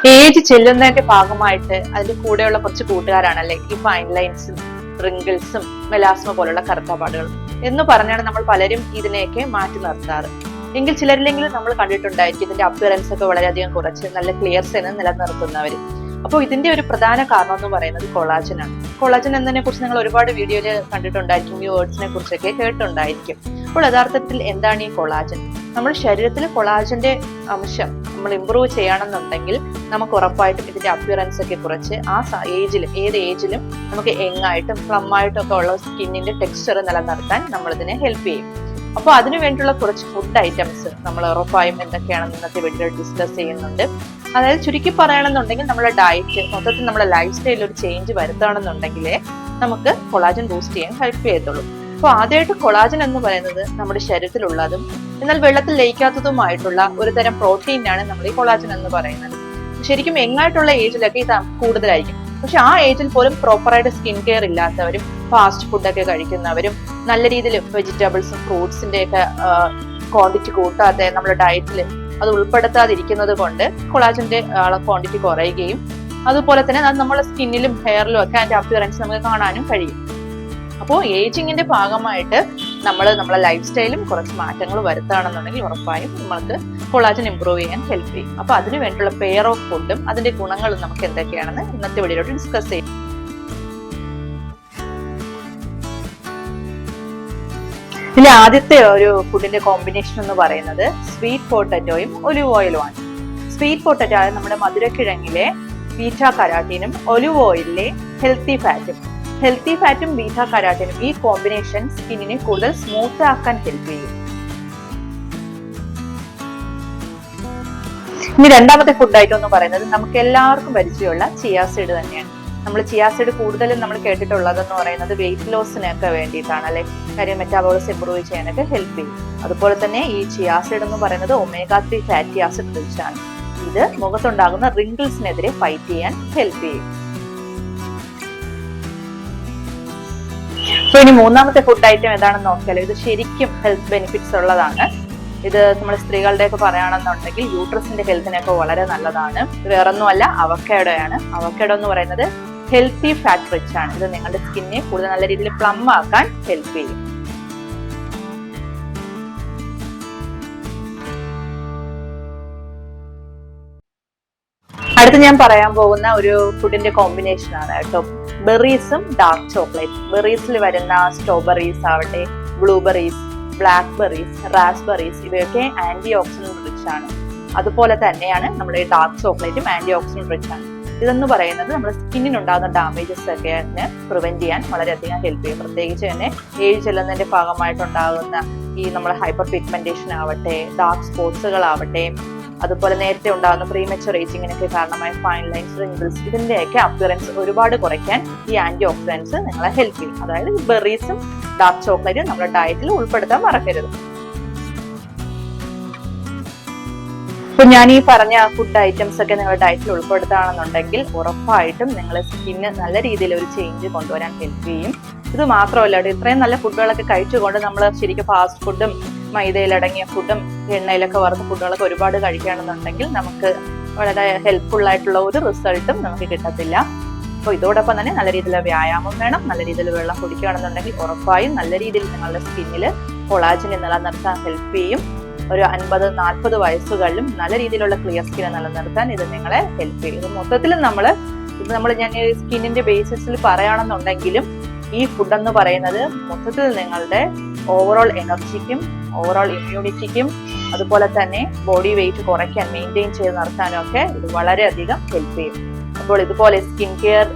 Age ചെല്ലുന്നതിന്റെ ഭാഗമായിട്ട് അതിന്റെ കൂടെയുള്ള കുറച്ച് കൂട്ടുകാരാണല്ലേ ഈ ഫൈൻ ലൈൻസും റിങ്കിൾസും മെലാസ്മ പോലുള്ള കറുത്തപാടുകളും എന്ന് പറഞ്ഞാണ് നമ്മൾ പലരും ഇതിനെയൊക്കെ മാറ്റി നിർത്താറ്. എങ്കിൽ ചിലരിലെങ്കിലും നമ്മൾ കണ്ടിട്ടുണ്ടായിരിക്കും ഇതിന്റെ അപ്പിയറൻസ് ഒക്കെ വളരെയധികം കുറച്ച് നല്ല ക്ലിയർസിന് നിലനിർത്തുന്നവർ. അപ്പോൾ ഇതിന്റെ ഒരു പ്രധാന കാരണം എന്ന് പറയുന്നത് കൊളാജൻ ആണ്. കൊളാജൻ എന്നതിനെ കുറിച്ച് നിങ്ങൾ ഒരുപാട് വീഡിയോയിൽ കണ്ടിട്ടുണ്ടായിരിക്കും, ഈ വേർഡ്സിനെ കുറിച്ചൊക്കെ കേട്ടിട്ടുണ്ടായിരിക്കും. അപ്പോൾ യഥാർത്ഥത്തിൽ എന്താണ് ഈ കൊളാജൻ? നമ്മുടെ ശരീരത്തിൽ കൊളാജന്റെ അംശം നമ്മൾ ഇമ്പ്രൂവ് ചെയ്യണമെന്നുണ്ടെങ്കിൽ നമുക്ക് ഉറപ്പായിട്ടും ഇതിന്റെ അപ്പിയറൻസ് ഒക്കെ കുറച്ച് ആ ഏജിലും ഏത് ഏജിലും നമുക്ക് യങ്ങായിട്ടും പ്ലം ആയിട്ടും ഒക്കെ ഉള്ള സ്കിന്നിന്റെ ടെക്സ്ചർ നിലനിർത്താൻ നമ്മൾ ഇതിനെ ഹെൽപ്പ് ചെയ്യും. അപ്പോൾ അതിനു വേണ്ടിയുള്ള കുറച്ച് ഫുഡ് ഐറ്റംസ് നമ്മൾ ഉറപ്പായും എന്തൊക്കെയാണെന്ന് ഇന്നത്തെ വീഡിയോയിൽ ഡിസ്കസ് ചെയ്യുന്നുണ്ട്. അതായത് ചുരുക്കി പറയണമെന്നുണ്ടെങ്കിൽ നമ്മുടെ ഡയറ്റ് മൊത്തത്തിൽ നമ്മുടെ ലൈഫ് സ്റ്റൈലിൽ ഒരു ചേഞ്ച് വരുത്തണമെന്നുണ്ടെങ്കിലേ നമുക്ക് കൊളാജൻ ബൂസ്റ്റ് ചെയ്യാൻ ഹെൽപ്പ് ചെയ്യത്തുള്ളൂ. അപ്പോൾ ആദ്യമായിട്ട് കൊളാജൻ എന്ന് പറയുന്നത് നമ്മുടെ ശരീരത്തിലുള്ളതും എന്നാൽ വെള്ളത്തിൽ ലയിക്കാത്തതുമായിട്ടുള്ള ഒരു തരം പ്രോട്ടീനാണ് നമ്മൾ ഈ കൊളാജൻ എന്ന് പറയുന്നത്. ശരിക്കും യങ്ങായിട്ടുള്ള ഏജിലൊക്കെ ഇത് കൂടുതലായിരിക്കും. പക്ഷെ ആ ഏജിൽ പോലും പ്രോപ്പറായിട്ട് സ്കിൻ കെയർ ഇല്ലാത്തവരും ഫാസ്റ്റ് ഫുഡൊക്കെ കഴിക്കുന്നവരും നല്ല രീതിയിൽ വെജിറ്റബിൾസും ഫ്രൂട്ട്സിന്റെ ഒക്കെ ക്വാണ്ടിറ്റി കൂട്ടാതെ നമ്മുടെ ഡയറ്റിൽ അത് ഉൾപ്പെടുത്താതിരിക്കുന്നത് കൊണ്ട് കൊളാജന്റെ ക്വാണ്ടിറ്റി കുറയുകയും അതുപോലെ തന്നെ അത് നമ്മുടെ സ്കിന്നിലും ഹെയറിലും ഒക്കെ അതിന്റെ അപ്പിയറൻസ് നമുക്ക് കാണാനും കഴിയും. അപ്പോൾ ഏജിങ്ങിന്റെ ഭാഗമായിട്ട് നമ്മളെ ലൈഫ് സ്റ്റൈലും കുറച്ച് മാറ്റങ്ങൾ വരുത്തുകയാണെന്നുണ്ടെങ്കിൽ ഉറപ്പായും നമ്മൾക്ക് കൊളാജൻ ഇമ്പ്രൂവ് ചെയ്യാൻ ഹെൽപ്പ് ചെയ്യും. അപ്പൊ അതിന് വേണ്ടിയുള്ള പെയർ ഓഫ് ഫുഡും അതിന്റെ ഗുണങ്ങളും നമുക്ക് എന്തൊക്കെയാണെന്ന് ഇന്നത്തെ വീഡിയോയിലോട്ട് ഡിസ്കസ് ചെയ്യും. ഇതിൽ ആദ്യത്തെ ഒരു ഫുഡിന്റെ കോമ്പിനേഷൻ എന്ന് പറയുന്നത് സ്വീറ്റ് പൊട്ടറ്റോയും ഒലിവ് ഓയിലും ആണ്. സ്വീറ്റ് പൊട്ടറ്റോ ആയ നമ്മുടെ മധുരക്കിഴങ്ങിലെ ബീറ്റാ കരോട്ടീനും ഒലിവ് ഓയിലിലെ ഹെൽത്തി ഫാറ്റും ബീറ്റാ കരോട്ടീനും ഈ കോമ്പിനേഷൻ സ്കിന്നിനെ കൂടുതൽ സ്മൂത്ത് ആക്കാൻ ഹെൽപ്പ് ചെയ്യും. ഇനി രണ്ടാമത്തെ ഫുഡ് ഐറ്റം എന്ന് പറയുന്നത് നമുക്ക് എല്ലാവർക്കും പരിചയമുള്ള ചിയാ സീഡ് തന്നെയാണ്. നമ്മൾ ചിയാ സീഡ് കൂടുതലും നമ്മൾ കേട്ടിട്ടുള്ളതെന്ന് പറയുന്നത് വെയിറ്റ് ലോസിനൊക്കെ വേണ്ടിയിട്ടാണ് അല്ലെ, കാര്യം മെറ്റാബോളിസം ഇംപ്രൂവ് ചെയ്യാനൊക്കെ ഹെൽപ്പ് ചെയ്യും. അതുപോലെ തന്നെ ഈ ചിയാ സീഡ് എന്ന് പറയുന്നത് ഒമേഗ 3 ഫാറ്റി ആസിഡ് റിച്ച് ആണ്. ഇത് മുഖത്തുണ്ടാകുന്ന റിങ്കിൾസിനെതിരെ ഫൈറ്റ് ചെയ്യാൻ ഹെൽപ്പ് ചെയ്യും. സോ ഇനി മൂന്നാമത്തെ ഫുഡ് ഐറ്റം ഏതാണെന്ന് നോക്കിയാലോ, ഇത് ശരിക്കും ഹെൽത്ത് ബെനിഫിറ്റ്സ് ഉള്ളതാണ്. ഇത് നമ്മൾ സ്ത്രീകളുടെ ഒക്കെ പറയുകയാണെന്നുണ്ടെങ്കിൽ യൂട്രസിന്റെ ഹെൽത്തിനൊക്കെ വളരെ നല്ലതാണ്. വേറൊന്നുമല്ല, അവക്കാഡോ ആണ്. അവക്കാഡോ എന്ന് പറയുന്നത് ഹെൽത്തി ഫാറ്റ് റിച്ച് ആണ്. ഇത് നിങ്ങളുടെ സ്കിന്നെ കൂടുതൽ നല്ല രീതിയിൽ പ്ലം ആക്കാൻ ഹെൽപ്പ് ചെയ്യും. അടുത്ത് ഞാൻ പറയാൻ പോകുന്ന ഒരു ഫുഡിന്റെ കോമ്പിനേഷൻ ആണ് കേട്ടോ, ബെറീസും ഡാർക്ക് ചോക്ലേറ്റ്. ബെറീസിൽ വരുന്ന സ്ട്രോബെറീസ് ആവട്ടെ, ബ്ലൂബെറീസ്, ബ്ലാക്ക് ബെറീസ്, റാസ്ബെറീസ് ഇവയൊക്കെ ആന്റി ഓക്സിഡന്റ് റിച്ച് ആണ്. അതുപോലെ തന്നെയാണ് നമ്മുടെ ഡാർക്ക് ചോക്ലേറ്റും ആന്റി ഓക്സിഡന്റ് റിച്ച് ആണ്. ഇതെന്ന് പറയുന്നത് നമ്മുടെ സ്കിന്നിനുണ്ടാകുന്ന ഡാമേജസ് ഒക്കെ പ്രിവെന്റ് ചെയ്യാൻ വളരെയധികം ഹെൽപ്പ് ചെയ്യും. പ്രത്യേകിച്ച് തന്നെ ഏജ് ചെല്ലുന്നതിന്റെ ഭാഗമായിട്ടുണ്ടാകുന്ന ഈ നമ്മുടെ ഹൈപ്പർ പിഗ്മെന്റേഷൻ ആവട്ടെ, ഡാർക്ക് സ്പോട്സുകളാവട്ടെ, അതുപോലെ നേരത്തെ ഉണ്ടാകുന്ന പ്രീമച്വർ ഏജിങ്ങിനൊക്കെ കാരണമായ ഫൈൻ ലൈൻസ്, റിങ്കിൾസ് ഇതിന്റെയൊക്കെ അപ്പിയറൻസ് ഒരുപാട് കുറയ്ക്കാൻ ഈ ആന്റി ഓക്സിഡൻസ് നിങ്ങളെ ഹെൽപ്പ് ചെയ്യും. അതായത് ബെറീസും ഡാർക്ക് ചോക്ലേറ്റും നമ്മുടെ ഡയറ്റിൽ ഉൾപ്പെടുത്താൻ മറക്കരുത്. ഇപ്പൊ ഞാൻ ഈ പറഞ്ഞ ഫുഡ് ഐറ്റംസ് ഒക്കെ നിങ്ങളുടെ ഡയറ്റിൽ ഉൾപ്പെടുത്തുകയാണെന്നുണ്ടെങ്കിൽ ഉറപ്പായിട്ടും നിങ്ങളെ സ്കിന്ന് നല്ല രീതിയിൽ ഒരു ചേഞ്ച് കൊണ്ടുവരാൻ ഹെൽപ്പ് ചെയ്യും. ഇത് മാത്രമല്ല, ഇത്രയും നല്ല ഫുഡുകളൊക്കെ കഴിച്ചുകൊണ്ട് നമ്മൾ ശരിക്കും ഫാസ്റ്റ് ഫുഡും മൈദയിലടങ്ങിയ ഫുഡും എണ്ണയിലൊക്കെ വറുത്ത ഫുഡുകളൊക്കെ ഒരുപാട് കഴിക്കുകയാണെന്നുണ്ടെങ്കിൽ നമുക്ക് വളരെ ഹെൽപ്ഫുൾ ആയിട്ടുള്ള ഒരു റിസൾട്ടും നമുക്ക് കിട്ടത്തില്ല. അപ്പോൾ ഇതോടൊപ്പം തന്നെ നല്ല രീതിയിലുള്ള വ്യായാമം വേണം. നല്ല രീതിയിൽ വെള്ളം കുടിക്കുകയാണെന്നുണ്ടെങ്കിൽ ഉറപ്പായും നല്ല രീതിയിൽ നിങ്ങളുടെ സ്കിന്നിൽ കൊളാജൻ നിലനിർത്താൻ ഹെൽപ്പ് ചെയ്യും. ഒരു 50-40 വയസ്സുകളിലും നല്ല രീതിയിലുള്ള ക്ലിയർ സ്കിൻ നിലനിർത്താൻ ഇത് നിങ്ങളെ ഹെൽപ്പ് ചെയ്യും. ഇത് മൊത്തത്തിൽ ഞാൻ സ്കിന്നിന്റെ ബേസിസിൽ പറയുകയാണെന്നുണ്ടെങ്കിലും ഈ ഫുഡ് എന്ന് പറയുന്നത് മൊത്തത്തിൽ നിങ്ങളുടെ ഓവറോൾ എനർജിക്കും ഓവറോൾ ഇമ്മ്യൂണിറ്റിക്കും അതുപോലെ തന്നെ ബോഡി വെയിറ്റ് കുറയ്ക്കാൻ മെയിൻറ്റെയിൻ ചെയ്ത് നിർത്താനും ഒക്കെ ഇത് വളരെയധികം ഹെൽപ്പ് ചെയ്യും. അപ്പോൾ ഇതുപോലെ സ്കിൻ കെയർ